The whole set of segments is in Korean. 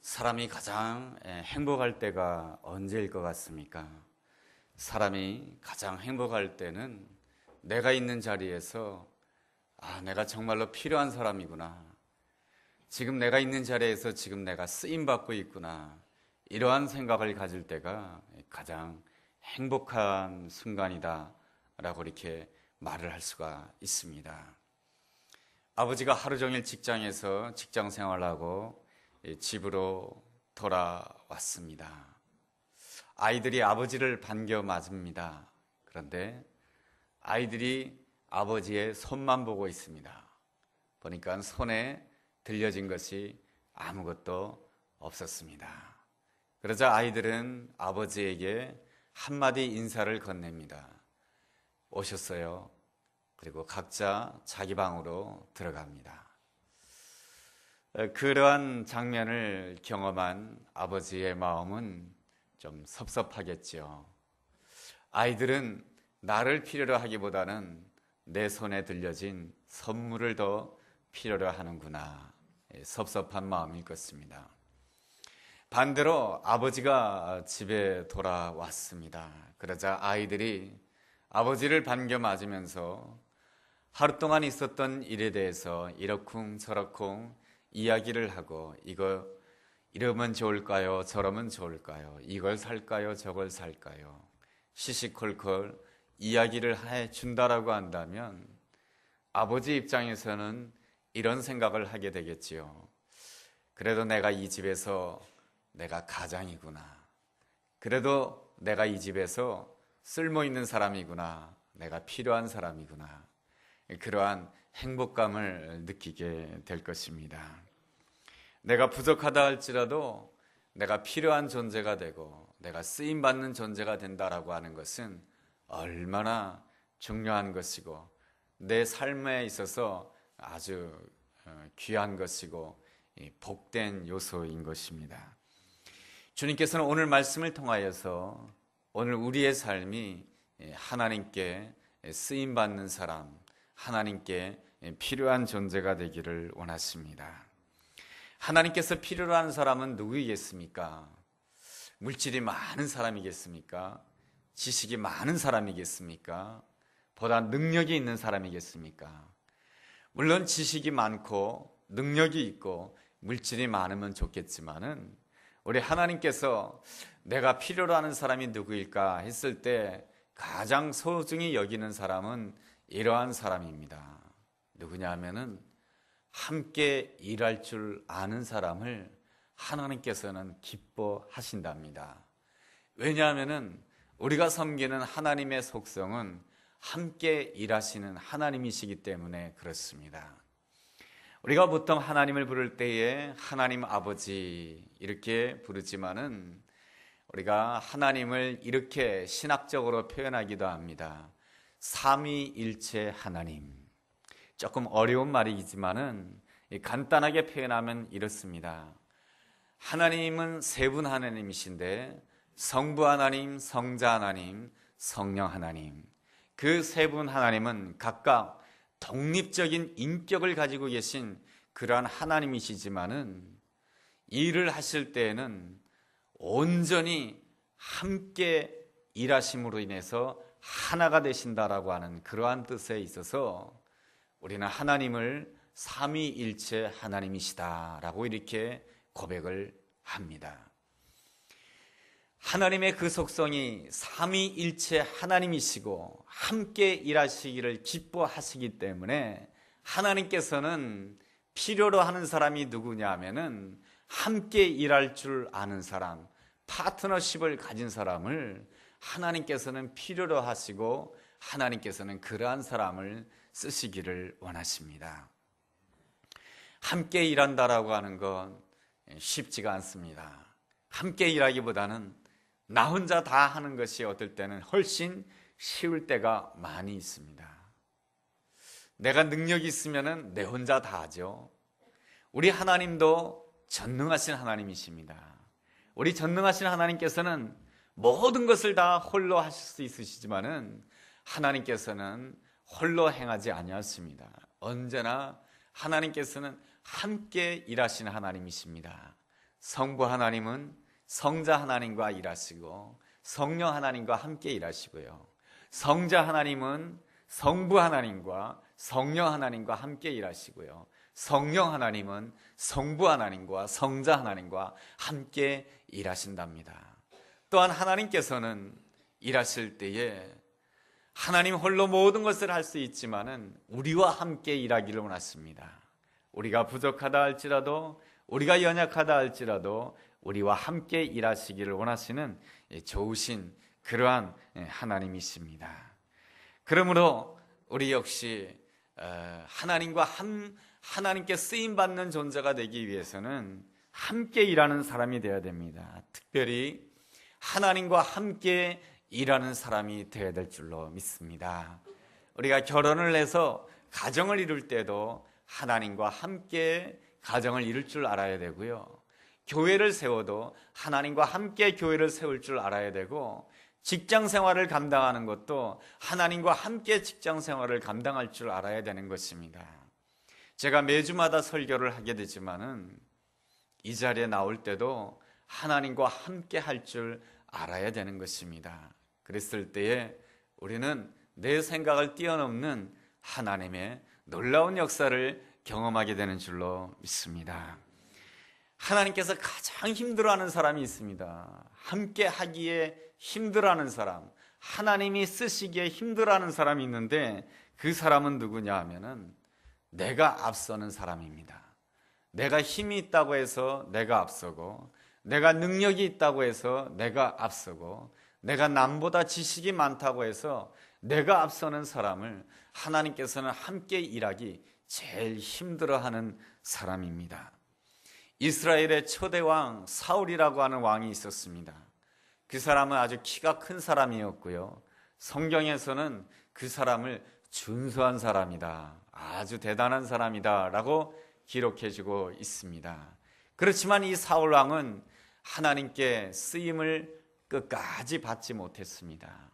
사람이 가장 행복할 때가 언제일 것 같습니까? 사람이 가장 행복할 때는 내가 있는 자리에서 내가 정말로 필요한 사람이구나. 지금 내가 있는 자리에서 지금 내가 쓰임받고 있구나. 이러한 생각을 가질 때가 가장 행복한 순간이다 라고 이렇게 말을 할 수가 있습니다. 아버지가 하루 종일 직장에서 직장 생활하고 집으로 돌아왔습니다. 아이들이 아버지를 반겨 맞습니다. 그런데 아이들이 아버지의 손만 보고 있습니다. 보니까 손에 들려진 것이 아무것도 없었습니다. 그러자 아이들은 아버지에게 한마디 인사를 건넵니다. 오셨어요. 그리고 각자 자기 방으로 들어갑니다. 그러한 장면을 경험한 아버지의 마음은 좀 섭섭하겠죠. 아이들은 나를 필요로 하기보다는 내 손에 들려진 선물을 더 필요로 하는구나. 섭섭한 마음일 것입니다. 반대로 아버지가 집에 돌아왔습니다. 그러자 아이들이 아버지를 반겨 맞으면서 하루 동안 있었던 일에 대해서 이러쿵 저러쿵 이야기를 하고 이러면 좋을까요? 저러면 좋을까요? 이걸 살까요? 저걸 살까요? 시시콜콜 이야기를 해준다라고 한다면 아버지 입장에서는 이런 생각을 하게 되겠지요. 그래도 내가 이 집에서 내가 가장이구나. 그래도 내가 이 집에서 쓸모있는 사람이구나. 내가 필요한 사람이구나. 그러한 행복감을 느끼게 될 것입니다. 내가 부족하다 할지라도 내가 필요한 존재가 되고 내가 쓰임받는 존재가 된다라고 하는 것은 얼마나 중요한 것이고 내 삶에 있어서 아주 귀한 것이고 복된 요소인 것입니다. 주님께서는 오늘 말씀을 통하여서 오늘 우리의 삶이 하나님께 쓰임받는 사람, 하나님께 필요한 존재가 되기를 원하십니다. 하나님께서 필요로 하는 사람은 누구이겠습니까? 물질이 많은 사람이겠습니까? 지식이 많은 사람이겠습니까? 보다 능력이 있는 사람이겠습니까? 물론 지식이 많고 능력이 있고 물질이 많으면 좋겠지만은 우리 하나님께서 내가 필요로 하는 사람이 누구일까 했을 때 가장 소중히 여기는 사람은 이러한 사람입니다. 누구냐 하면은 함께 일할 줄 아는 사람을 하나님께서는 기뻐하신답니다. 왜냐하면은 우리가 섬기는 하나님의 속성은 함께 일하시는 하나님이시기 때문에 그렇습니다. 우리가 보통 하나님을 부를 때에 하나님 아버지 이렇게 부르지만은 우리가 하나님을 이렇게 신학적으로 표현하기도 합니다. 삼위일체 하나님. 조금 어려운 말이지만은 간단하게 표현하면 이렇습니다. 하나님은 세 분 하나님이신데 성부 하나님, 성자 하나님, 성령 하나님. 그 세 분 하나님은 각각 독립적인 인격을 가지고 계신 그러한 하나님이시지만은 일을 하실 때에는 온전히 함께 일하심으로 인해서 하나가 되신다라고 하는 그러한 뜻에 있어서 우리는 하나님을 삼위일체 하나님이시다라고 이렇게 고백을 합니다. 하나님의 그 속성이 삼위일체 하나님이시고 함께 일하시기를 기뻐하시기 때문에 하나님께서는 필요로 하는 사람이 누구냐 하면은 함께 일할 줄 아는 사람, 파트너십을 가진 사람을 하나님께서는 필요로 하시고 하나님께서는 그러한 사람을 쓰시기를 원하십니다. 함께 일한다라고 하는 건 쉽지가 않습니다. 함께 일하기보다는 나 혼자 다 하는 것이 어떨 때는 훨씬 쉬울 때가 많이 있습니다. 내가 능력이 있으면 내 혼자 다 하죠. 우리 하나님도 전능하신 하나님이십니다. 우리 전능하신 하나님께서는 모든 것을 다 홀로 하실 수 있으시지만은 하나님께서는 홀로 행하지 아니하십니다. 언제나 하나님께서는 함께 일하시는 하나님이십니다. 성부 하나님은 성자 하나님과 일하시고 성령 하나님과 함께 일하시고요. 성자 하나님은 성부 하나님과 성령 하나님과 함께 일하시고요. 성령 하나님은 성부 하나님과 성자 하나님과 함께 일하신답니다. 또한 하나님께서는 일하실 때에 하나님 홀로 모든 것을 할 수 있지만은 우리와 함께 일하기를 원하십니다. 우리가 부족하다 할지라도, 우리가 연약하다 할지라도 우리와 함께 일하시기를 원하시는 좋으신 그러한 하나님이십니다. 그러므로 우리 역시 하나님께 쓰임받는 존재가 되기 위해서는 함께 일하는 사람이 되어야 됩니다. 특별히 하나님과 함께 일하는 사람이 되어야 될 줄로 믿습니다. 우리가 결혼을 해서 가정을 이룰 때도 하나님과 함께 가정을 이룰 줄 알아야 되고요. 교회를 세워도 하나님과 함께 교회를 세울 줄 알아야 되고, 직장 생활을 감당하는 것도 하나님과 함께 직장 생활을 감당할 줄 알아야 되는 것입니다. 제가 매주마다 설교를 하게 되지만은 이 자리에 나올 때도 하나님과 함께 할 줄 알아야 되는 것입니다. 그랬을 때에 우리는 내 생각을 뛰어넘는 하나님의 놀라운 역사를 경험하게 되는 줄로 믿습니다. 하나님께서 가장 힘들어하는 사람이 있습니다. 함께 하기에 힘들어하는 사람, 하나님이 쓰시기에 힘들어하는 사람이 있는데 그 사람은 누구냐 하면은 내가 앞서는 사람입니다. 내가 힘이 있다고 해서 내가 앞서고, 내가 능력이 있다고 해서 내가 앞서고, 내가 남보다 지식이 많다고 해서 내가 앞서는 사람을 하나님께서는 함께 일하기 제일 힘들어하는 사람입니다. 이스라엘의 초대 왕 사울이라고 하는 왕이 있었습니다. 그 사람은 아주 키가 큰 사람이었고요. 성경에서는 그 사람을 준수한 사람이다, 아주 대단한 사람이다 라고 기록해주고 있습니다. 그렇지만 이 사울 왕은 하나님께 쓰임을 끝까지 받지 못했습니다.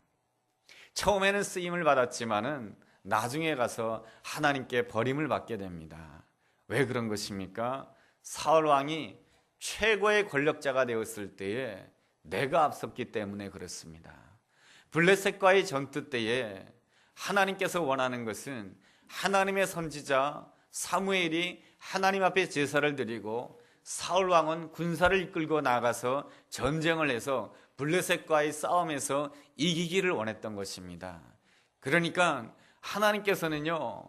처음에는 쓰임을 받았지만은 나중에 가서 하나님께 버림을 받게 됩니다. 왜 그런 것입니까? 사울 왕이 최고의 권력자가 되었을 때에 내가 앞섰기 때문에 그렇습니다. 블레셋과의 전투 때에 하나님께서 원하는 것은 하나님의 선지자 사무엘이 하나님 앞에 제사를 드리고 사울 왕은 군사를 이끌고 나가서 전쟁을 해서 블레셋과의 싸움에서 이기기를 원했던 것입니다. 그러니까 하나님께서는요,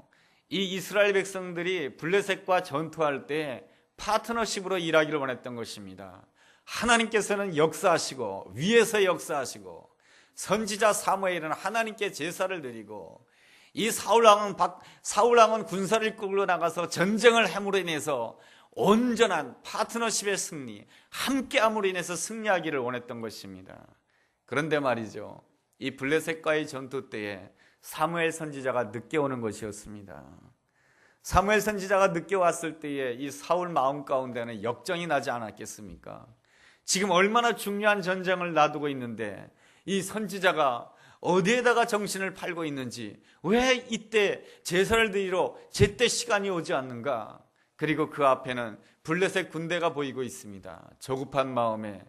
이 이스라엘 백성들이 블레셋과 전투할 때 파트너십으로 일하기를 원했던 것입니다. 하나님께서는 역사하시고 위에서 역사하시고, 선지자 사무엘은 하나님께 제사를 드리고, 이 사울 왕은 군사를 이끌고 나가서 전쟁을 함으로 인해서 온전한 파트너십의 승리, 함께함으로 인해서 승리하기를 원했던 것입니다. 그런데 말이죠, 이 블레셋과의 전투 때에 사무엘 선지자가 늦게 오는 것이었습니다. 사무엘 선지자가 늦게 왔을 때에 이 사울 마음 가운데는 역정이 나지 않았겠습니까? 지금 얼마나 중요한 전쟁을 놔두고 있는데 이 선지자가 어디에다가 정신을 팔고 있는지, 왜 이때 제사를 드리러 제때 시간이 오지 않는가? 그리고 그 앞에는 블레셋 군대가 보이고 있습니다. 조급한 마음에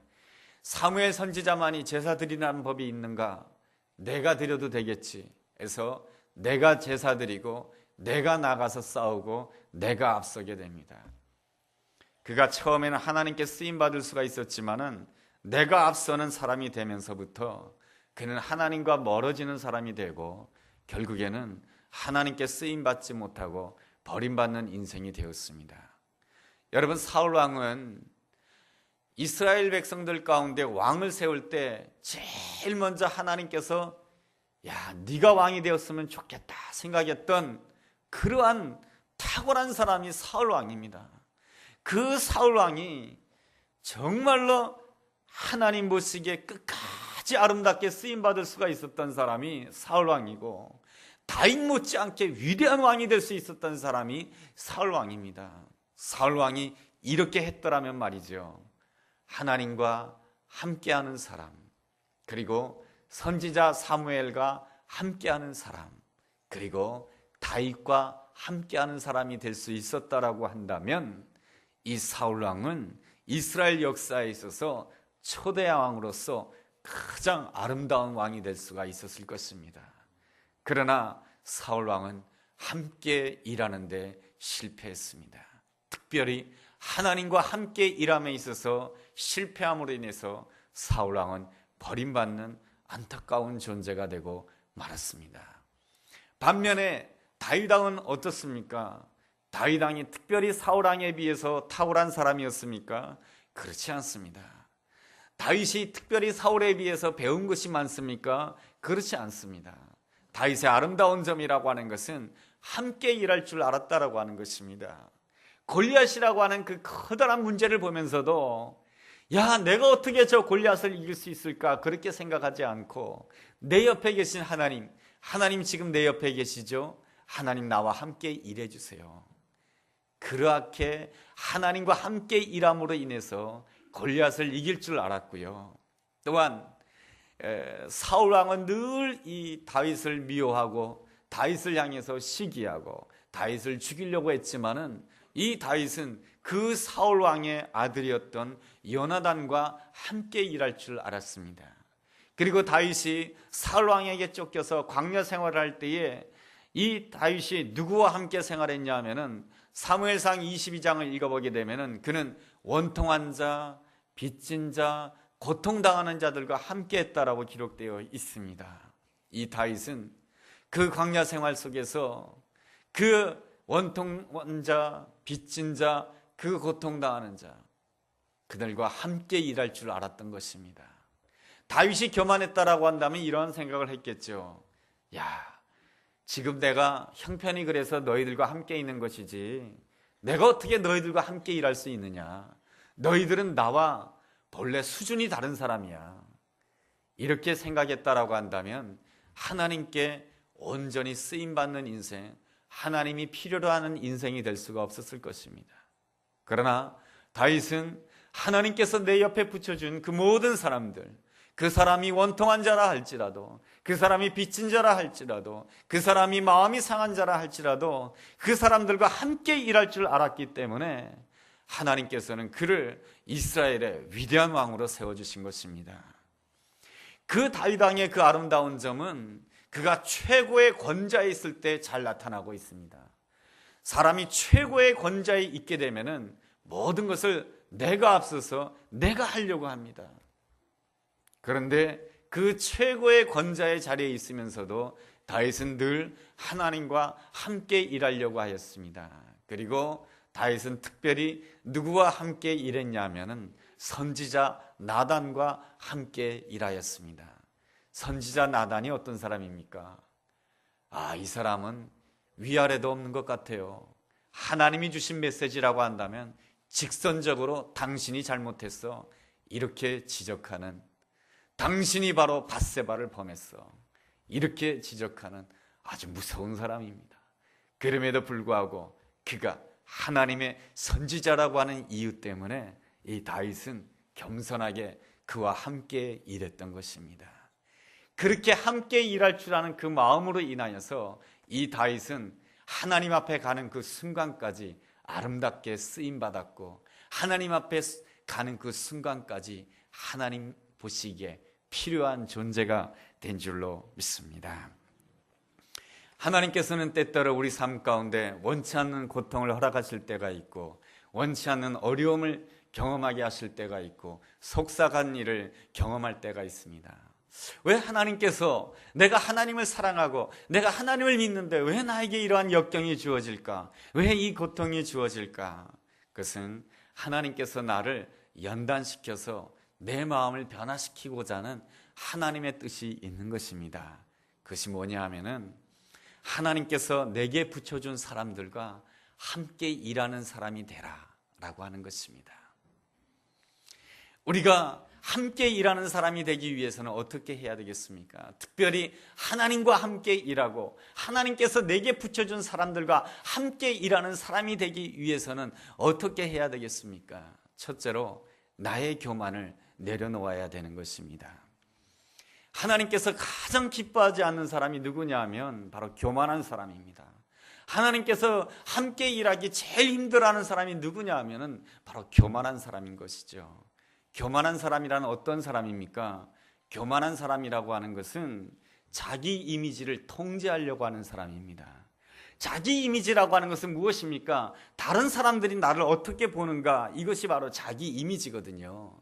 사무엘 선지자만이 제사 드리라는 법이 있는가? 내가 드려도 되겠지 해서 내가 제사 드리고 내가 나가서 싸우고 내가 앞서게 됩니다. 그가 처음에는 하나님께 쓰임받을 수가 있었지만은 내가 앞서는 사람이 되면서부터 그는 하나님과 멀어지는 사람이 되고 결국에는 하나님께 쓰임받지 못하고 버림받는 인생이 되었습니다. 여러분, 사울 왕은 이스라엘 백성들 가운데 왕을 세울 때 제일 먼저 하나님께서 야, 네가 왕이 되었으면 좋겠다 생각했던 그러한 탁월한 사람이 사울 왕입니다. 그 사울 왕이 정말로 하나님 보시기에 끝까지 아름답게 쓰임받을 수가 있었던 사람이 사울 왕이고, 다윗 못지않게 위대한 왕이 될 수 있었던 사람이 사울 왕입니다. 사울 왕이 이렇게 했더라면 말이죠, 하나님과 함께하는 사람, 그리고 선지자 사무엘과 함께하는 사람, 그리고 다윗과 함께하는 사람이 될 수 있었다라고 한다면 이 사울 왕은 이스라엘 역사에 있어서 초대 왕으로서 가장 아름다운 왕이 될 수가 있었을 것입니다. 그러나 사울 왕은 함께 일하는데 실패했습니다. 특별히 하나님과 함께 일함에 있어서 실패함으로 인해서 사울 왕은 버림받는 안타까운 존재가 되고 말았습니다. 반면에 다윗 왕은 어떻습니까? 다윗 왕이 특별히 사울 왕에 비해서 탁월한 사람이었습니까? 그렇지 않습니다. 다윗이 특별히 사울에 비해서 배운 것이 많습니까? 그렇지 않습니다. 다윗의 아름다운 점이라고 하는 것은 함께 일할 줄 알았다라고 하는 것입니다. 골리앗이라고 하는 그 커다란 문제를 보면서도 야, 내가 어떻게 저 골리앗을 이길 수 있을까? 그렇게 생각하지 않고 내 옆에 계신 하나님, 하나님 지금 내 옆에 계시죠? 하나님 나와 함께 일해 주세요. 그렇게 하나님과 함께 일함으로 인해서 골리앗을 이길 줄 알았고요. 또한 사울 왕은 늘 이 다윗을 미워하고 다윗을 향해서 시기하고 다윗을 죽이려고 했지만은 이 다윗은 그 사울 왕의 아들이었던 요나단과 함께 일할 줄 알았습니다. 그리고 다윗이 사울 왕에게 쫓겨서 광야 생활을 할 때에 이 다윗이 누구와 함께 생활했냐 하면은 사무엘상 22장을 읽어보게 되면은 그는 원통한 자, 빚진 자, 고통당하는 자들과 함께 했다라고 기록되어 있습니다. 이 다윗은 그 광야 생활 속에서 그 원통한 자, 빚진 자, 그 고통당하는 자, 그들과 함께 일할 줄 알았던 것입니다. 다윗이 교만했다라고 한다면 이런 생각을 했겠죠. 야, 지금 내가 형편이 그래서 너희들과 함께 있는 것이지 내가 어떻게 너희들과 함께 일할 수 있느냐. 너희들은 나와 본래 수준이 다른 사람이야. 이렇게 생각했다라고 한다면 하나님께 온전히 쓰임받는 인생, 하나님이 필요로 하는 인생이 될 수가 없었을 것입니다. 그러나 다윗은 하나님께서 내 옆에 붙여준 그 모든 사람들, 그 사람이 원통한 자라 할지라도, 그 사람이 빚진 자라 할지라도, 그 사람이 마음이 상한 자라 할지라도 그 사람들과 함께 일할 줄 알았기 때문에 하나님께서는 그를 이스라엘의 위대한 왕으로 세워주신 것입니다. 그 다윗 왕의 그 아름다운 점은 그가 최고의 권좌에 있을 때 잘 나타나고 있습니다. 사람이 최고의 권좌에 있게 되면은 모든 것을 내가 앞서서 내가 하려고 합니다. 그런데 그 최고의 권좌의 자리에 있으면서도 다윗은 늘 하나님과 함께 일하려고 하였습니다. 그리고 다윗은 특별히 누구와 함께 일했냐 하면은 선지자 나단과 함께 일하였습니다. 선지자 나단이 어떤 사람입니까? 이 사람은 위아래도 없는 것 같아요. 하나님이 주신 메시지라고 한다면 직선적으로 당신이 잘못했어 이렇게 지적하는, 당신이 바로 밧세바를 범했어 이렇게 지적하는 아주 무서운 사람입니다. 그럼에도 불구하고 그가 하나님의 선지자라고 하는 이유 때문에 이 다윗은 겸손하게 그와 함께 일했던 것입니다. 그렇게 함께 일할 줄 아는 그 마음으로 인하여서 이 다윗은 하나님 앞에 가는 그 순간까지 아름답게 쓰임받았고, 하나님 앞에 가는 그 순간까지 하나님 보시기에 필요한 존재가 된 줄로 믿습니다. 하나님께서는 때때로 우리 삶 가운데 원치 않는 고통을 허락하실 때가 있고, 원치 않는 어려움을 경험하게 하실 때가 있고, 속삭한 일을 경험할 때가 있습니다. 왜 하나님께서 내가 하나님을 사랑하고 내가 하나님을 믿는데 왜 나에게 이러한 역경이 주어질까? 왜 이 고통이 주어질까? 그것은 하나님께서 나를 연단시켜서 내 마음을 변화시키고자 하는 하나님의 뜻이 있는 것입니다. 그것이 뭐냐 하면은 하나님께서 내게 붙여준 사람들과 함께 일하는 사람이 되라 라고 하는 것입니다. 우리가 함께 일하는 사람이 되기 위해서는 어떻게 해야 되겠습니까? 특별히 하나님과 함께 일하고 하나님께서 내게 붙여준 사람들과 함께 일하는 사람이 되기 위해서는 어떻게 해야 되겠습니까? 첫째로 나의 교만을 내려놓아야 되는 것입니다. 하나님께서 가장 기뻐하지 않는 사람이 누구냐 하면 바로 교만한 사람입니다. 하나님께서 함께 일하기 제일 힘들어하는 사람이 누구냐 하면은 바로 교만한 사람인 것이죠. 교만한 사람이란 어떤 사람입니까? 교만한 사람이라고 하는 것은 자기 이미지를 통제하려고 하는 사람입니다. 자기 이미지라고 하는 것은 무엇입니까? 다른 사람들이 나를 어떻게 보는가, 이것이 바로 자기 이미지거든요.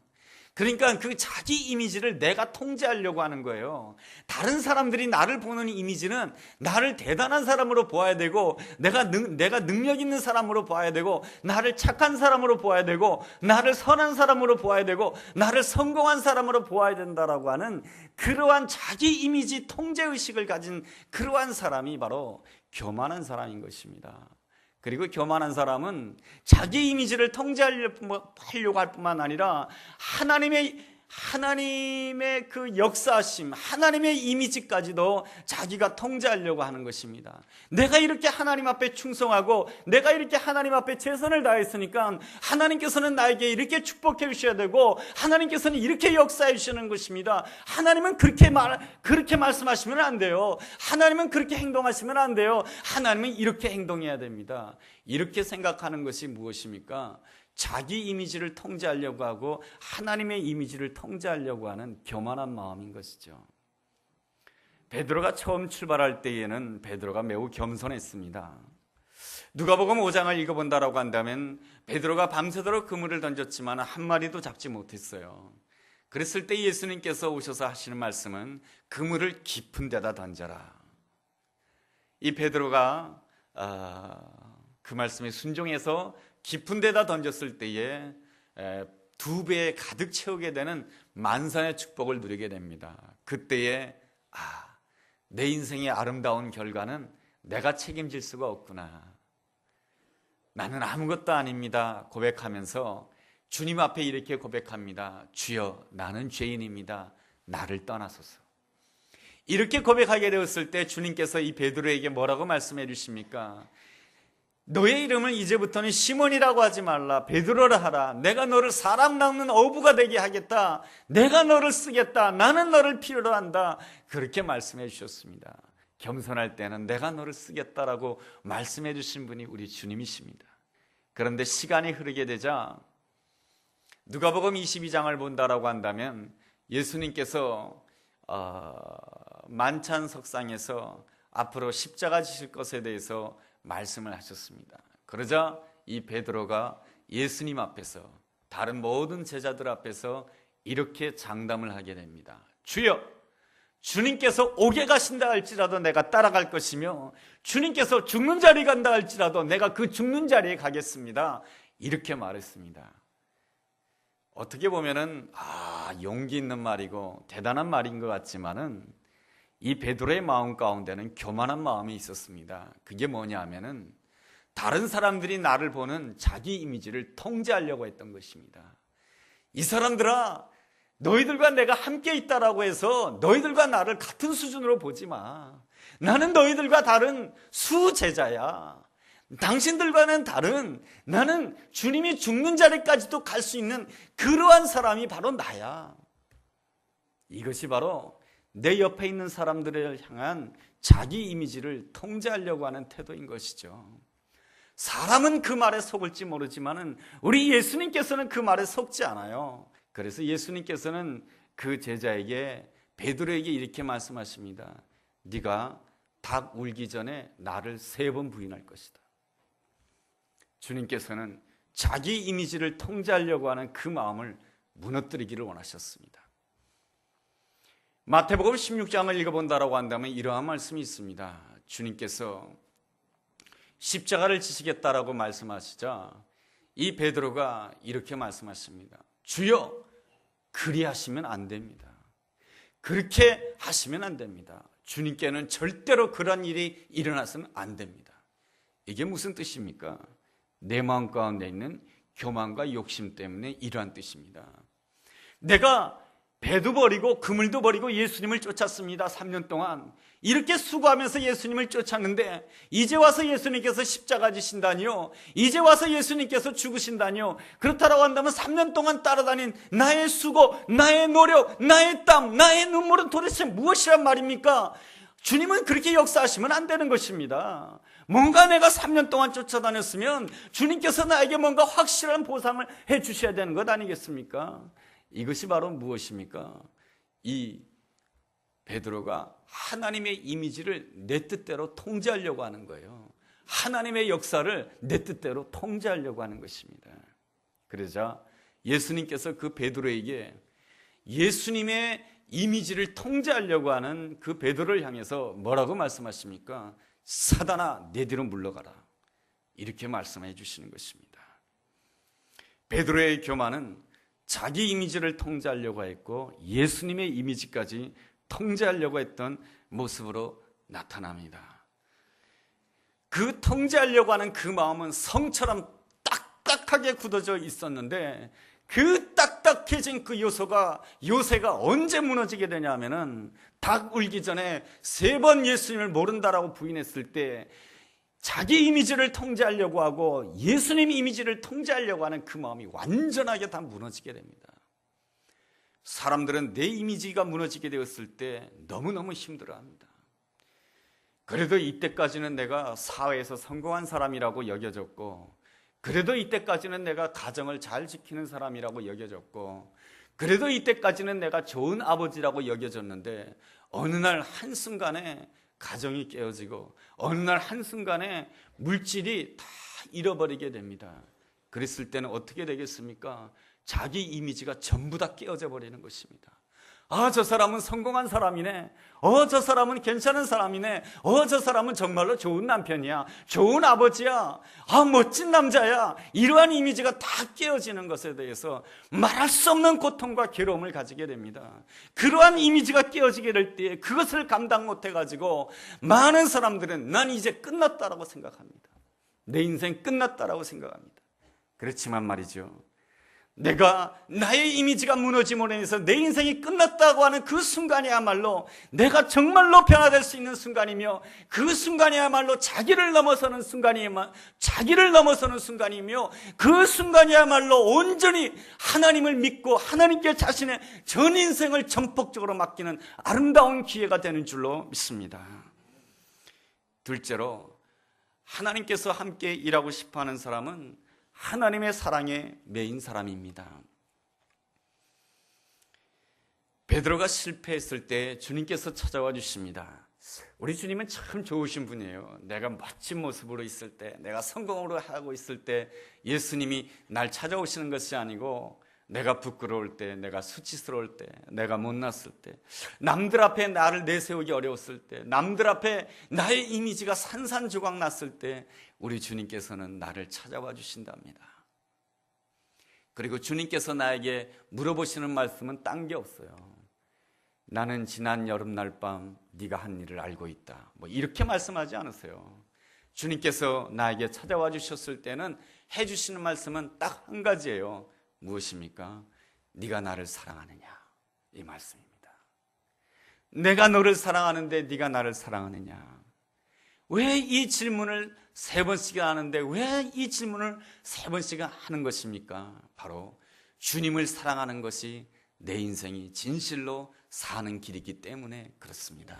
그러니까 그 자기 이미지를 내가 통제하려고 하는 거예요. 다른 사람들이 나를 보는 이미지는 나를 대단한 사람으로 보아야 되고, 내가 능력 있는 사람으로 보아야 되고, 나를 착한 사람으로 보아야 되고, 나를 선한 사람으로 보아야 되고, 나를 성공한 사람으로 보아야 된다라고 하는 그러한 자기 이미지 통제의식을 가진 그러한 사람이 바로 교만한 사람인 것입니다. 그리고 교만한 사람은 자기 이미지를 통제하려고 할 뿐만 아니라 하나님의 그 역사심, 하나님의 이미지까지도 자기가 통제하려고 하는 것입니다. 내가 이렇게 하나님 앞에 충성하고 내가 이렇게 하나님 앞에 최선을 다했으니까 하나님께서는 나에게 이렇게 축복해 주셔야 되고 하나님께서는 이렇게 역사해 주시는 것입니다. 하나님은 그렇게 말씀하시면 안 돼요. 하나님은 그렇게 행동하시면 안 돼요. 하나님은 이렇게 행동해야 됩니다. 이렇게 생각하는 것이 무엇입니까? 자기 이미지를 통제하려고 하고 하나님의 이미지를 통제하려고 하는 교만한 마음인 것이죠. 베드로가 처음 출발할 때에는 베드로가 매우 겸손했습니다. 누가복음 5장을 읽어본다라고 한다면 베드로가 밤새도록 그물을 던졌지만 한 마리도 잡지 못했어요. 그랬을 때 예수님께서 오셔서 하시는 말씀은 그물을 깊은 데다 던져라. 이 베드로가 그 말씀에 순종해서 깊은 데다 던졌을 때에 2배 가득 채우게 되는 만산의 축복을 누리게 됩니다. 그때에 내 인생의 아름다운 결과는 내가 책임질 수가 없구나. 나는 아무것도 아닙니다 고백하면서 주님 앞에 이렇게 고백합니다. 주여, 나는 죄인입니다. 나를 떠나소서. 이렇게 고백하게 되었을 때 주님께서 이 베드로에게 뭐라고 말씀해 주십니까? 너의 이름을 이제부터는 시몬이라고 하지 말라, 베드로라 하라. 내가 너를 사람 낚는 어부가 되게 하겠다. 내가 너를 쓰겠다. 나는 너를 필요로 한다. 그렇게 말씀해 주셨습니다. 겸손할 때는 내가 너를 쓰겠다라고 말씀해 주신 분이 우리 주님이십니다. 그런데 시간이 흐르게 되자 누가복음 22장을 본다라고 한다면 예수님께서 만찬석상에서 앞으로 십자가 지실 것에 대해서 말씀을 하셨습니다. 그러자 이 베드로가 예수님 앞에서, 다른 모든 제자들 앞에서 이렇게 장담을 하게 됩니다. 주여, 주님께서 옥에 가신다 할지라도 내가 따라갈 것이며 주님께서 죽는 자리에 간다 할지라도 내가 그 죽는 자리에 가겠습니다. 이렇게 말했습니다. 어떻게 보면은 용기 있는 말이고 대단한 말인 것 같지만은 이 베드로의 마음 가운데는 교만한 마음이 있었습니다. 그게 뭐냐 하면은 다른 사람들이 나를 보는 자기 이미지를 통제하려고 했던 것입니다. 이 사람들아, 너희들과 내가 함께 있다라고 해서 너희들과 나를 같은 수준으로 보지 마. 나는 너희들과 다른 수제자야. 당신들과는 다른, 나는 주님이 죽는 자리까지도 갈 수 있는 그러한 사람이 바로 나야. 이것이 바로 내 옆에 있는 사람들을 향한 자기 이미지를 통제하려고 하는 태도인 것이죠. 사람은 그 말에 속을지 모르지만은 우리 예수님께서는 그 말에 속지 않아요. 그래서 예수님께서는 그 제자에게, 베드로에게 이렇게 말씀하십니다. 네가 닭 울기 전에 나를 3번 부인할 것이다. 주님께서는 자기 이미지를 통제하려고 하는 그 마음을 무너뜨리기를 원하셨습니다. 마태복음 16장을 읽어본다라고 한다면 이러한 말씀이 있습니다. 주님께서 십자가를 지시겠다라고 말씀하시자 이 베드로가 이렇게 말씀하십니다. 주여, 그리하시면 안 됩니다. 그렇게 하시면 안 됩니다. 주님께는 절대로 그런 일이 일어나서는 안 됩니다. 이게 무슨 뜻입니까? 내 마음 가운데 있는 교만과 욕심 때문에 이러한 뜻입니다. 내가 배도 버리고 그물도 버리고 예수님을 쫓았습니다. 3년 동안 이렇게 수고하면서 예수님을 쫓았는데 이제 와서 예수님께서 십자가 지신다니요, 이제 와서 예수님께서 죽으신다니요. 그렇다라고 한다면 3년 동안 따라다닌 나의 수고, 나의 노력, 나의 땀, 나의 눈물은 도대체 무엇이란 말입니까? 주님은 그렇게 역사하시면 안 되는 것입니다. 뭔가 내가 3년 동안 쫓아다녔으면 주님께서 나에게 뭔가 확실한 보상을 해 주셔야 되는 것 아니겠습니까? 이것이 바로 무엇입니까? 이 베드로가 하나님의 이미지를 내 뜻대로 통제하려고 하는 거예요. 하나님의 역사를 내 뜻대로 통제하려고 하는 것입니다. 그러자 예수님께서 그 베드로에게 예수님의 이미지를 통제하려고 하는 그 베드로를 향해서 뭐라고 말씀하십니까? 사단아, 내 뒤로 물러가라. 이렇게 말씀해 주시는 것입니다. 베드로의 교만은 자기 이미지를 통제하려고 했고 예수님의 이미지까지 통제하려고 했던 모습으로 나타납니다. 그 통제하려고 하는 그 마음은 성처럼 딱딱하게 굳어져 있었는데 그 딱딱해진 그 요새가 언제 무너지게 되냐 하면은 닭 울기 전에 3번 예수님을 모른다라고 부인했을 때 자기 이미지를 통제하려고 하고 예수님 이미지를 통제하려고 하는 그 마음이 완전하게 다 무너지게 됩니다. 사람들은 내 이미지가 무너지게 되었을 때 너무너무 힘들어합니다. 그래도 이때까지는 내가 사회에서 성공한 사람이라고 여겨졌고, 그래도 이때까지는 내가 가정을 잘 지키는 사람이라고 여겨졌고, 그래도 이때까지는 내가 좋은 아버지라고 여겨졌는데 어느 날 한순간에 가정이 깨어지고 어느 날 한순간에 물질이 다 잃어버리게 됩니다. 그랬을 때는 어떻게 되겠습니까? 자기 이미지가 전부 다 깨어져 버리는 것입니다. 아, 저 사람은 성공한 사람이네. 저 사람은 괜찮은 사람이네. 저 사람은 정말로 좋은 남편이야. 좋은 아버지야. 멋진 남자야. 이러한 이미지가 다 깨어지는 것에 대해서 말할 수 없는 고통과 괴로움을 가지게 됩니다. 그러한 이미지가 깨어지게 될 때 그것을 감당 못해가지고 많은 사람들은 난 이제 끝났다라고 생각합니다. 내 인생 끝났다라고 생각합니다. 그렇지만 말이죠, 내가 나의 이미지가 무너짐으로 인해서 내 인생이 끝났다고 하는 그 순간이야말로 내가 정말로 변화될 수 있는 순간이며, 그 순간이야말로 자기를 넘어서는 순간이며, 그 순간이야말로 온전히 하나님을 믿고 하나님께 자신의 전 인생을 전폭적으로 맡기는 아름다운 기회가 되는 줄로 믿습니다. 둘째로, 하나님께서 함께 일하고 싶어하는 사람은 하나님의 사랑에 매인 사람입니다. 베드로가 실패했을 때 주님께서 찾아와 주십니다. 우리 주님은 참 좋으신 분이에요. 내가 멋진 모습으로 있을 때, 내가 성공으로 하고 있을 때 예수님이 날 찾아오시는 것이 아니고, 내가 부끄러울 때, 내가 수치스러울 때, 내가 못났을 때, 남들 앞에 나를 내세우기 어려웠을 때, 남들 앞에 나의 이미지가 산산조각 났을 때 우리 주님께서는 나를 찾아와 주신답니다. 그리고 주님께서 나에게 물어보시는 말씀은 딴 게 없어요. 나는 지난 여름날 밤 네가 한 일을 알고 있다, 이렇게 말씀하지 않으세요. 주님께서 나에게 찾아와 주셨을 때는 해주시는 말씀은 딱 한 가지예요. 무엇입니까? 네가 나를 사랑하느냐, 이 말씀입니다. 내가 너를 사랑하는데 네가 나를 사랑하느냐. 왜 이 질문을 3번씩 하는데 왜 이 질문을 3번씩 하는 것입니까? 바로 주님을 사랑하는 것이 내 인생이 진실로 사는 길이기 때문에 그렇습니다.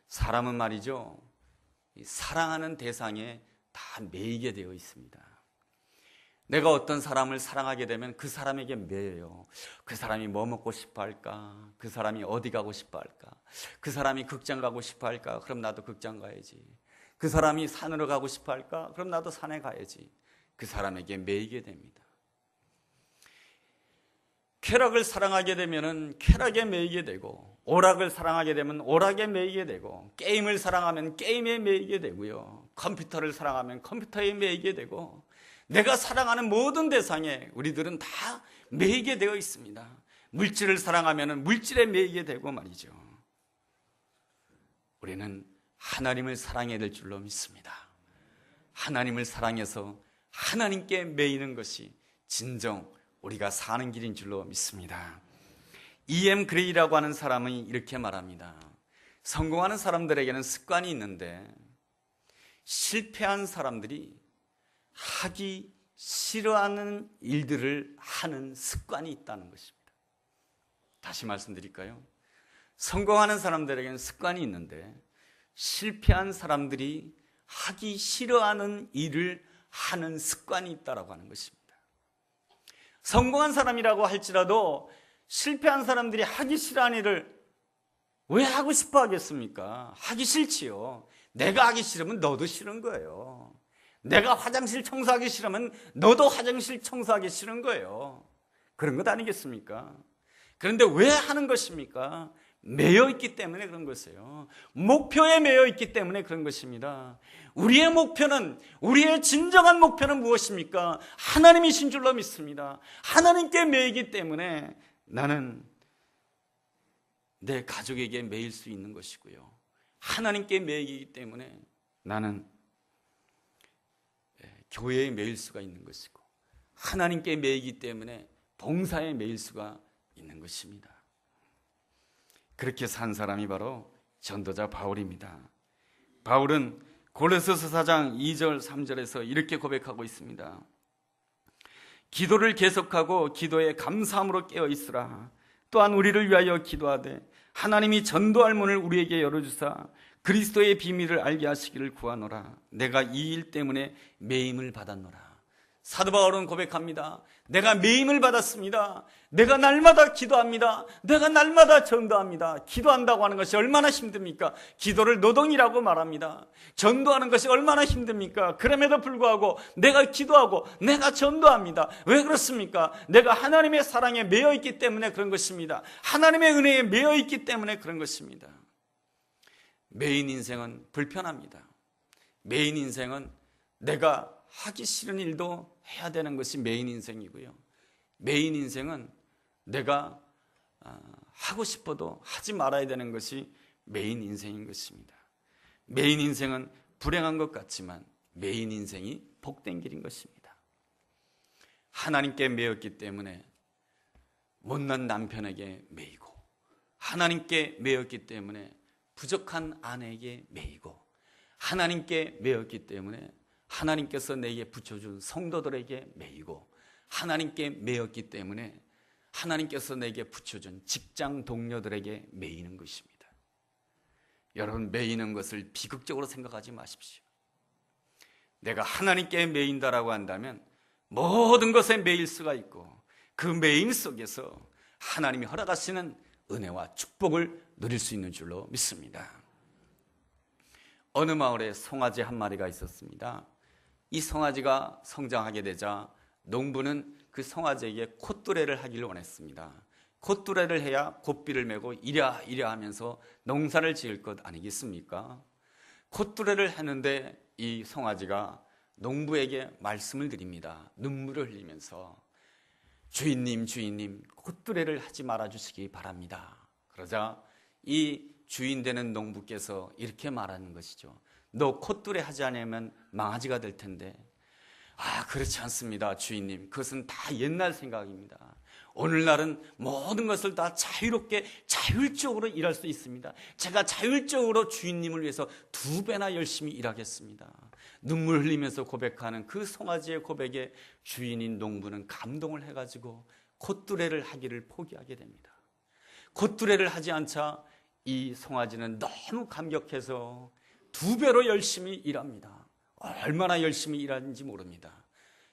사람은 말이죠, 사랑하는 대상에 다 매이게 되어 있습니다. 내가 어떤 사람을 사랑하게 되면 그 사람에게 매여요. 그 사람이 뭐 먹고 싶어 할까? 그 사람이 어디 가고 싶어 할까? 그 사람이 극장 가고 싶어 할까? 그럼 나도 극장 가야지. 그 사람이 산으로 가고 싶어 할까? 그럼 나도 산에 가야지. 그 사람에게 매이게 됩니다. 쾌락을 사랑하게 되면 쾌락에 매이게 되고, 오락을 사랑하게 되면 오락에 매이게 되고, 게임을 사랑하면 게임에 매이게 되고요, 컴퓨터를 사랑하면 컴퓨터에 매이게 되고, 내가 사랑하는 모든 대상에 우리들은 다 매이게 되어 있습니다. 물질을 사랑하면 물질에 매이게 되고 말이죠. 우리는 하나님을 사랑해야 될 줄로 믿습니다. 하나님을 사랑해서 하나님께 매이는 것이 진정 우리가 사는 길인 줄로 믿습니다. E.M. 그레이라고 하는 사람이 이렇게 말합니다. 성공하는 사람들에게는 습관이 있는데 실패한 사람들이 하기 싫어하는 일들을 하는 습관이 있다는 것입니다. 다시 말씀드릴까요? 성공하는 사람들에게는 습관이 있는데 실패한 사람들이 하기 싫어하는 일을 하는 습관이 있다라고 하는 것입니다. 성공한 사람이라고 할지라도 실패한 사람들이 하기 싫어하는 일을 왜 하고 싶어 하겠습니까? 하기 싫지요. 내가 하기 싫으면 너도 싫은 거예요. 내가 화장실 청소하기 싫으면 너도 화장실 청소하기 싫은 거예요. 그런 것 아니겠습니까? 그런데 왜 하는 것입니까? 매여 있기 때문에 그런 것이에요. 목표에 매여 있기 때문에 그런 것입니다. 우리의 목표는, 우리의 진정한 목표는 무엇입니까? 하나님이신 줄로 믿습니다. 하나님께 매이기 때문에 나는 내 가족에게 매일 수 있는 것이고요, 하나님께 매이기 때문에 나는 교회에 매일 수가 있는 것이고, 하나님께 매이기 때문에 봉사에 매일 수가 있는 것입니다. 그렇게 산 사람이 바로 전도자 바울입니다. 바울은 고린도서 4장 2절 3절에서 이렇게 고백하고 있습니다. 기도를 계속하고 기도에 감사함으로 깨어 있으라. 또한 우리를 위하여 기도하되 하나님이 전도할 문을 우리에게 열어주사 그리스도의 비밀을 알게 하시기를 구하노라. 내가 이 일 때문에 매임을 받았노라. 사도 바울은 고백합니다. 내가 매임을 받았습니다. 내가 날마다 기도합니다. 내가 날마다 전도합니다. 기도한다고 하는 것이 얼마나 힘듭니까? 기도를 노동이라고 말합니다. 전도하는 것이 얼마나 힘듭니까? 그럼에도 불구하고 내가 기도하고 내가 전도합니다. 왜 그렇습니까? 내가 하나님의 사랑에 매여 있기 때문에 그런 것입니다. 하나님의 은혜에 매여 있기 때문에 그런 것입니다. 매인 인생은 불편합니다. 매인 인생은 내가 하기 싫은 일도 해야 되는 것이 매인 인생이고요, 매인 인생은 내가 하고 싶어도 하지 말아야 되는 것이 매인 인생인 것입니다. 매인 인생은 불행한 것 같지만 매인 인생이 복된 길인 것입니다. 하나님께 매였기 때문에 못난 남편에게 매이고, 하나님께 매였기 때문에 부족한 아내에게 매이고, 하나님께 매였기 때문에 하나님께서 내게 붙여준 성도들에게 매이고, 하나님께 매였기 때문에 하나님께서 내게 붙여준 직장 동료들에게 매이는 것입니다. 여러분, 매이는 것을 비극적으로 생각하지 마십시오. 내가 하나님께 매인다라고 한다면 모든 것에 매일 수가 있고, 그 매임 속에서 하나님이 허락하시는 은혜와 축복을 누릴 수 있는 줄로 믿습니다. 어느 마을에 송아지 한 마리가 있었습니다. 이 송아지가 성장하게 되자 농부는 그 송아지에게 콧뚜레를 하기를 원했습니다. 콧뚜레를 해야 곱비를 메고 이랴 하면서 농사를 지을 것 아니겠습니까? 콧뚜레를 했는데 이 송아지가 농부에게 말씀을 드립니다. 눈물을 흘리면서 주인님 콧뚜레를 하지 말아주시기 바랍니다. 그러자 이 주인 되는 농부께서 이렇게 말하는 것이죠. 너 콧뚜레 하지 않으면 망아지가 될 텐데. 그렇지 않습니다, 주인님. 그것은 다 옛날 생각입니다. 오늘날은 모든 것을 다 자유롭게 자율적으로 일할 수 있습니다. 제가 자율적으로 주인님을 위해서 2배나 열심히 일하겠습니다. 눈물 흘리면서 고백하는 그 송아지의 고백에 주인인 농부는 감동을 해가지고 콧뚜레를 하기를 포기하게 됩니다. 콧뚜레를 하지 않자 이 송아지는 너무 감격해서 2배로 열심히 일합니다. 얼마나 열심히 일하는지 모릅니다.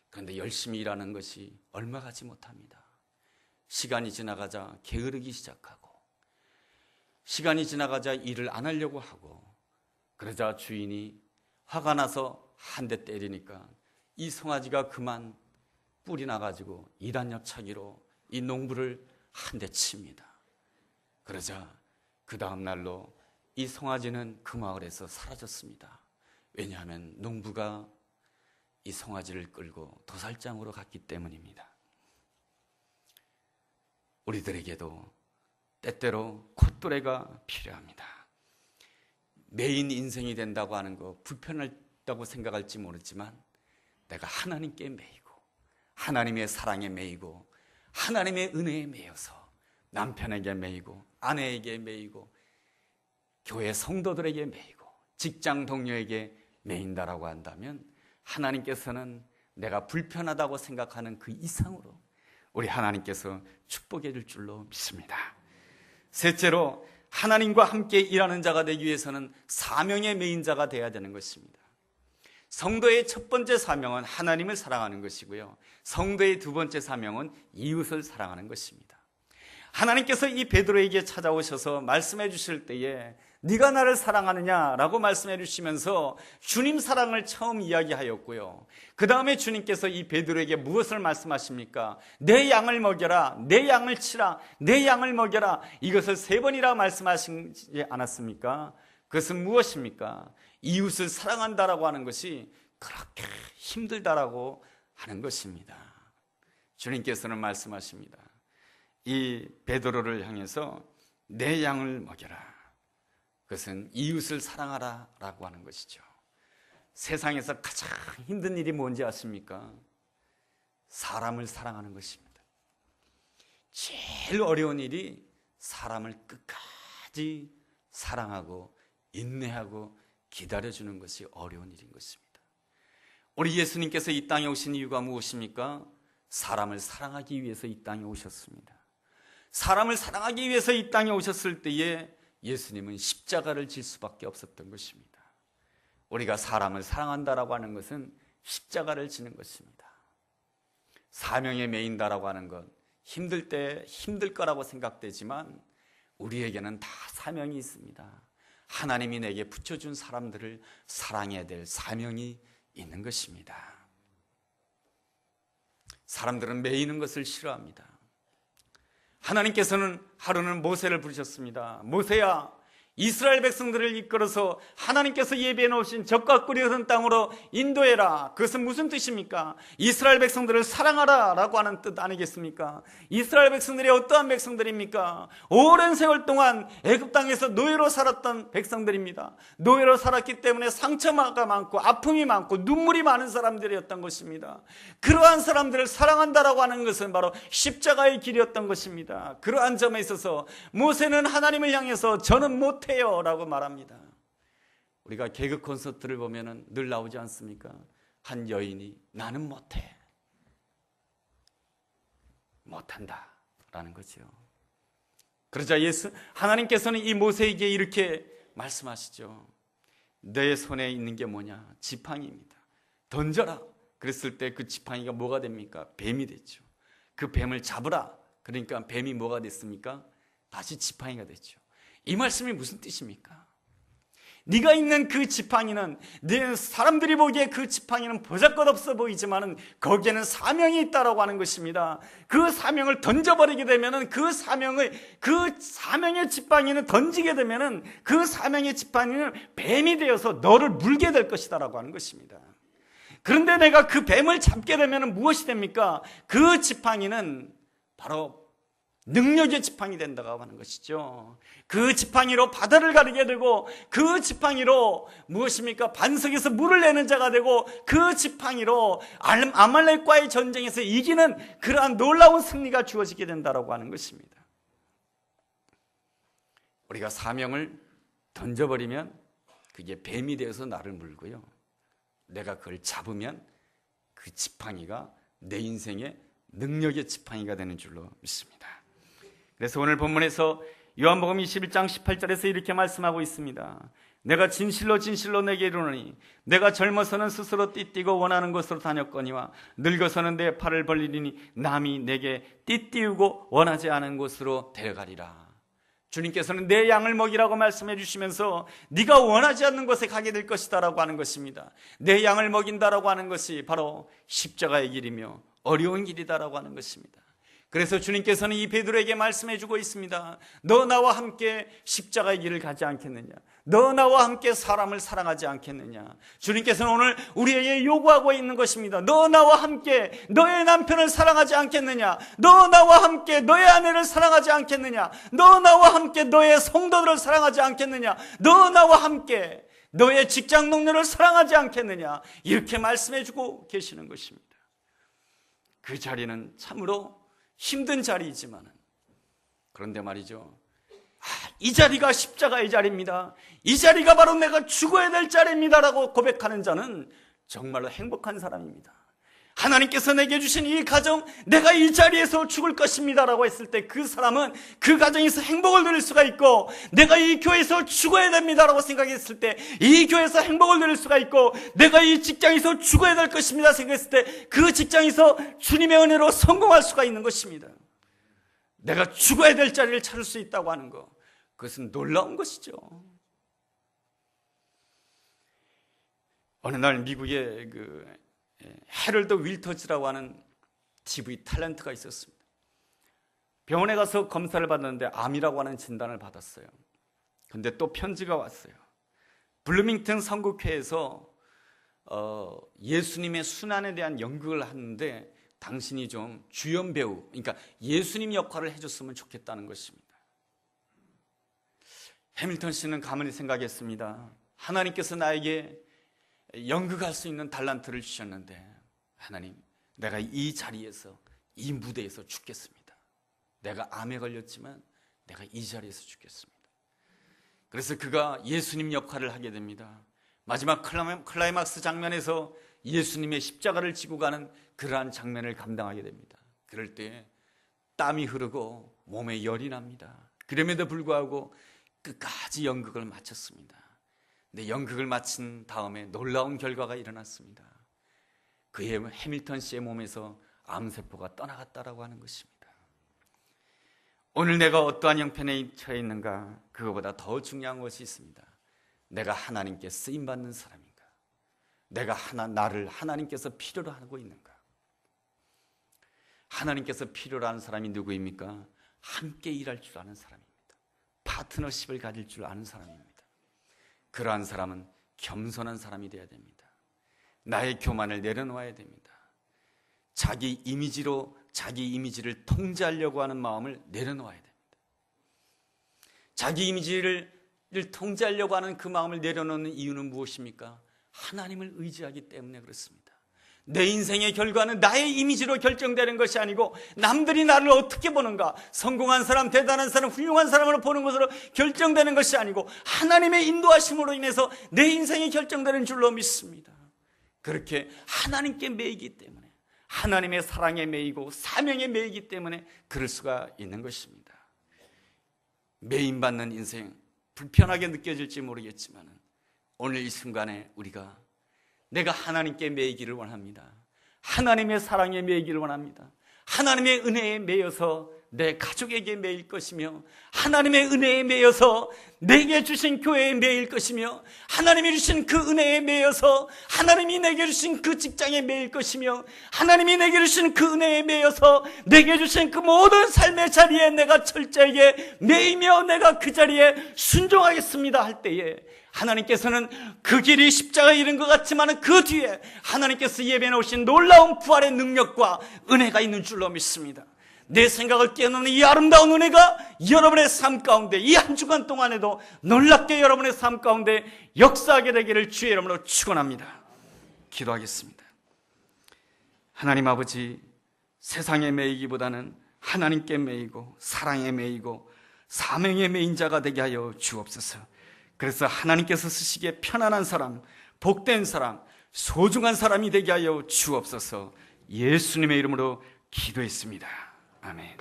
그런데 열심히 일하는 것이 얼마 가지 못합니다. 시간이 지나가자 게으르기 시작하고, 시간이 지나가자 일을 안 하려고 하고, 그러자 주인이 화가 나서 한 대 때리니까 이 송아지가 그만 뿔이 나가지고 이단협차기로 이 농부를 한 대 칩니다. 그러자 그 다음 날로 이 송아지는 그 마을에서 사라졌습니다. 왜냐하면 농부가 이 송아지를 끌고 도살장으로 갔기 때문입니다. 우리들에게도 때때로 콧뚜레가 필요합니다. 매인 인생이 된다고 하는 거 불편하다고 생각할지 모르지만 내가 하나님께 매이고, 하나님의 사랑에 매이고, 하나님의 은혜에 매여서 남편에게 매이고, 아내에게 매이고, 교회 성도들에게 매이고, 직장 동료에게 매인다라고 한다면 하나님께서는 내가 불편하다고 생각하는 그 이상으로 우리 하나님께서 축복해 줄 줄로 믿습니다. 셋째로, 하나님과 함께 일하는 자가 되기 위해서는 사명의 매인 자가 되어야 되는 것입니다. 성도의 첫 번째 사명은 하나님을 사랑하는 것이고요, 성도의 두 번째 사명은 이웃을 사랑하는 것입니다. 하나님께서 이 베드로에게 찾아오셔서 말씀해 주실 때에 네가 나를 사랑하느냐라고 말씀해 주시면서 주님 사랑을 처음 이야기하였고요, 그 다음에 주님께서 이 베드로에게 무엇을 말씀하십니까? 내 양을 먹여라, 내 양을 치라, 내 양을 먹여라, 이것을 3번이나 말씀하시지 않았습니까? 그것은 무엇입니까? 이웃을 사랑한다라고 하는 것이 그렇게 힘들다라고 하는 것입니다. 주님께서는 말씀하십니다. 이 베드로를 향해서 내 양을 먹여라, 그것은 이웃을 사랑하라 라고 하는 것이죠. 세상에서 가장 힘든 일이 뭔지 아십니까? 사람을 사랑하는 것입니다. 제일 어려운 일이 사람을 끝까지 사랑하고 인내하고 기다려주는 것이 어려운 일인 것입니다. 우리 예수님께서 이 땅에 오신 이유가 무엇입니까? 사람을 사랑하기 위해서 이 땅에 오셨습니다. 사람을 사랑하기 위해서 이 땅에 오셨을 때에 예수님은 십자가를 질 수밖에 없었던 것입니다. 우리가 사람을 사랑한다라고 하는 것은 십자가를 지는 것입니다. 사명에 매인다라고 하는 것, 힘들 때 힘들 거라고 생각되지만 우리에게는 다 사명이 있습니다. 하나님이 내게 붙여준 사람들을 사랑해야 될 사명이 있는 것입니다. 사람들은 매이는 것을 싫어합니다. 하나님께서는 하루는 모세를 부르셨습니다. 모세야, 이스라엘 백성들을 이끌어서 하나님께서 예비해 놓으신 적과 꿀이 흐르는 땅으로 인도해라. 그것은 무슨 뜻입니까? 이스라엘 백성들을 사랑하라 라고 하는 뜻 아니겠습니까? 이스라엘 백성들이 어떠한 백성들입니까? 오랜 세월 동안 애굽 땅에서 노예로 살았던 백성들입니다. 노예로 살았기 때문에 상처가 많고 아픔이 많고 눈물이 많은 사람들이었던 것입니다. 그러한 사람들을 사랑한다라고 하는 것은 바로 십자가의 길이었던 것입니다. 그러한 점에 있어서 모세는 하나님을 향해서 저는 못해요 라고 말합니다. 우리가 개그 콘서트를 보면 늘 나오지 않습니까? 한 여인이 나는 못한다 라는 거죠. 그러자 하나님께서는 이 모세에게 이렇게 말씀하시죠. 내 손에 있는 게 뭐냐? 지팡이입니다. 던져라. 그랬을 때 그 지팡이가 뭐가 됩니까? 뱀이 됐죠. 그 뱀을 잡으라. 그러니까 뱀이 뭐가 됐습니까? 다시 지팡이가 됐죠. 이 말씀이 무슨 뜻입니까? 네가 있는 그 지팡이는, 사람들이 보기에 그 지팡이는 보잘것없어 보이지만 거기에는 사명이 있다라고 하는 것입니다. 그 사명을 던져버리게 되면 그 사명의 지팡이는 던지게 되면 그 사명의 지팡이는 뱀이 되어서 너를 물게 될 것이다라고 하는 것입니다. 그런데 내가 그 뱀을 잡게 되면 무엇이 됩니까? 그 지팡이는 바로 능력의 지팡이 된다고 하는 것이죠. 그 지팡이로 바다를 가르게 되고, 그 지팡이로 무엇입니까? 반석에서 물을 내는 자가 되고, 그 지팡이로 아말렉과의 전쟁에서 이기는 그러한 놀라운 승리가 주어지게 된다고 하는 것입니다. 우리가 사명을 던져버리면 그게 뱀이 되어서 나를 물고요, 내가 그걸 잡으면 그 지팡이가 내 인생의 능력의 지팡이가 되는 줄로 믿습니다. 그래서 오늘 본문에서 요한복음 21장 18절에서 이렇게 말씀하고 있습니다. 내가 진실로 진실로 내게 이르노니 내가 젊어서는 스스로 띠띠고 원하는 곳으로 다녔거니와 늙어서는 내 팔을 벌리리니 남이 내게 띠띠우고 원하지 않은 곳으로 데려가리라. 주님께서는 내 양을 먹이라고 말씀해 주시면서 네가 원하지 않는 곳에 가게 될 것이다 라고 하는 것입니다. 내 양을 먹인다라고 하는 것이 바로 십자가의 길이며 어려운 길이다라고 하는 것입니다. 그래서 주님께서는 이 베드로에게 말씀해 주고 있습니다. 너 나와 함께 십자가의 길을 가지 않겠느냐? 너 나와 함께 사람을 사랑하지 않겠느냐? 주님께서는 오늘 우리에게 요구하고 있는 것입니다. 너 나와 함께 너의 남편을 사랑하지 않겠느냐? 너 나와 함께 너의 아내를 사랑하지 않겠느냐? 너 나와 함께 너의 성도들을 사랑하지 않겠느냐? 너 나와 함께 너의 직장 동료를 사랑하지 않겠느냐? 이렇게 말씀해 주고 계시는 것입니다. 그 자리는 참으로 힘든 자리이지만, 그런데 말이죠, 이 자리가 십자가의 자리입니다. 이 자리가 바로 내가 죽어야 될 자리입니다 라고 고백하는 자는 정말로 행복한 사람입니다. 하나님께서 내게 주신 이 가정, 내가 이 자리에서 죽을 것입니다 라고 했을 때 그 사람은 그 가정에서 행복을 누릴 수가 있고, 내가 이 교회에서 죽어야 됩니다 라고 생각했을 때 이 교회에서 행복을 누릴 수가 있고, 내가 이 직장에서 죽어야 될 것입니다 생각했을 때 그 직장에서 주님의 은혜로 성공할 수가 있는 것입니다. 내가 죽어야 될 자리를 찾을 수 있다고 하는 것, 그것은 놀라운 것이죠. 어느 날 미국의 헤럴드 윌터즈라고 하는 TV 탤런트가 있었습니다. 병원에 가서 검사를 받았는데 암이라고 하는 진단을 받았어요. 근데 또 편지가 왔어요. 블루밍턴 선곡회에서 예수님의 순환에 대한 연극을 하는데 당신이 좀 주연 배우, 그러니까 예수님 역할을 해줬으면 좋겠다는 것입니다. 해밀턴 씨는 가만히 생각했습니다. 하나님께서 나에게 연극할 수 있는 달란트를 주셨는데, 하나님, 내가 이 자리에서, 이 무대에서 죽겠습니다. 내가 암에 걸렸지만 내가 이 자리에서 죽겠습니다. 그래서 그가 예수님 역할을 하게 됩니다. 마지막 클라이막스 장면에서 예수님의 십자가를 지고 가는 그러한 장면을 감당하게 됩니다. 그럴 때 땀이 흐르고 몸에 열이 납니다. 그럼에도 불구하고 끝까지 연극을 마쳤습니다. 근데 연극을 마친 다음에 놀라운 결과가 일어났습니다. 그의 해밀턴 씨의 몸에서 암세포가 떠나갔다라고 하는 것입니다. 오늘 내가 어떠한 형편에 처해 있는가, 그거보다 더 중요한 것이 있습니다. 내가 하나님께 쓰임받는 사람인가? 내가 나를 하나님께서 필요로 하고 있는가? 하나님께서 필요로 하는 사람이 누구입니까? 함께 일할 줄 아는 사람입니다. 파트너십을 가질 줄 아는 사람입니다. 그러한 사람은 겸손한 사람이 되어야 됩니다. 나의 교만을 내려놓아야 됩니다. 자기 이미지를 통제하려고 하는 마음을 내려놓아야 됩니다. 자기 이미지를 통제하려고 하는 그 마음을 내려놓는 이유는 무엇입니까? 하나님을 의지하기 때문에 그렇습니다. 내 인생의 결과는 나의 이미지로 결정되는 것이 아니고, 남들이 나를 어떻게 보는가, 성공한 사람, 대단한 사람, 훌륭한 사람으로 보는 것으로 결정되는 것이 아니고 하나님의 인도하심으로 인해서 내 인생이 결정되는 줄로 믿습니다. 그렇게 하나님께 매이기 때문에, 하나님의 사랑에 매이고 사명에 매이기 때문에 그럴 수가 있는 것입니다. 매임받는 인생, 불편하게 느껴질지 모르겠지만 오늘 이 순간에 우리가 내가 하나님께 매이기를 원합니다. 하나님의 사랑에 매이기를 원합니다. 하나님의 은혜에 매여서 내 가족에게 매일 것이며, 하나님의 은혜에 매여서 내게 주신 교회에 매일 것이며, 하나님이 주신 그 은혜에 매여서 하나님이 내게 주신 그 직장에 매일 것이며, 하나님이 내게 주신 그 은혜에 매여서 내게 주신 그 모든 삶의 자리에 내가 철저하게 매이며 내가 그 자리에 순종하겠습니다 할 때에, 하나님께서는 그 길이 십자가에 이른 것 같지만 그 뒤에 하나님께서 예배해 놓으신 놀라운 부활의 능력과 은혜가 있는 줄로 믿습니다. 내 생각을 뛰어넘는 이 아름다운 은혜가 여러분의 삶 가운데 이 한 주간 동안에도 놀랍게 여러분의 삶 가운데 역사하게 되기를 주의 이름으로 축원합니다. 기도하겠습니다. 하나님 아버지, 세상에 매이기보다는 하나님께 매이고 사랑에 매이고 사명에 매인 자가 되게 하여 주옵소서. 그래서 하나님께서 쓰시기에 편안한 사람, 복된 사람, 소중한 사람이 되게 하여 주옵소서. 예수님의 이름으로 기도했습니다. 아멘.